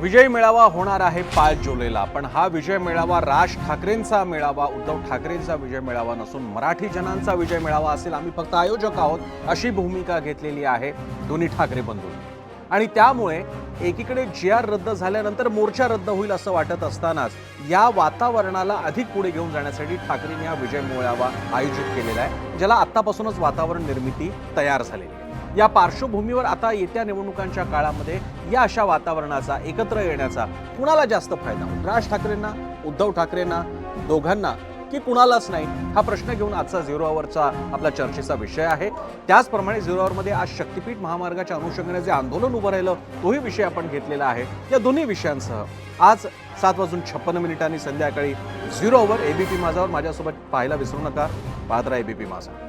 विजय मेळावा होणार आहे 5 जुलैला, पण हा विजय मेळावा राज ठाकरेंचा मेळावा, उद्धव ठाकरेंचा विजय मेळावा नसून मराठी जनांचा विजय मेळावा असेल. आम्ही फक्त आयोजक आहोत अशी भूमिका घेतलेली आहे दोन्ही ठाकरे बंधूंनी. आणि त्यामुळे एकीकडे जी.आर. रद्द झाल्यानंतर मोर्चा रद्द होईल असं वाटत असतानाच या वातावरणाला अधिक पुढे घेऊन जाण्यासाठी ठाकरेंनी हा विजय मेळावा आयोजित केलेला आहे, ज्याला आतापासूनच वातावरण निर्मिती तयार झालेली आहे. या पार्श्वभूमीवर आता येत्या निवडणुकांच्या काळामध्ये या अशा वातावरणाचा, एकत्र येण्याचा कुणाला जास्त फायदा होईल? राज ठाकरेंना, उद्धव ठाकरेंना, दोघांना की कुणालाच नाही? हा प्रश्न घेऊन आजचा झिरो आवरचा आपला चर्चेचा विषय आहे. त्याचप्रमाणे झिरो आवरमध्ये आज शक्तीपीठ महामार्गाच्या अनुषंगाने जे आंदोलन उभं राहिलं तोही विषय आपण घेतलेला आहे. या दोन्ही विषयांसह आज 7:56 संध्याकाळी झिरो आवर एबीपी माझावर माझ्यासोबत पाहायला विसरू नका. पाहत राहा एबीपी माझा.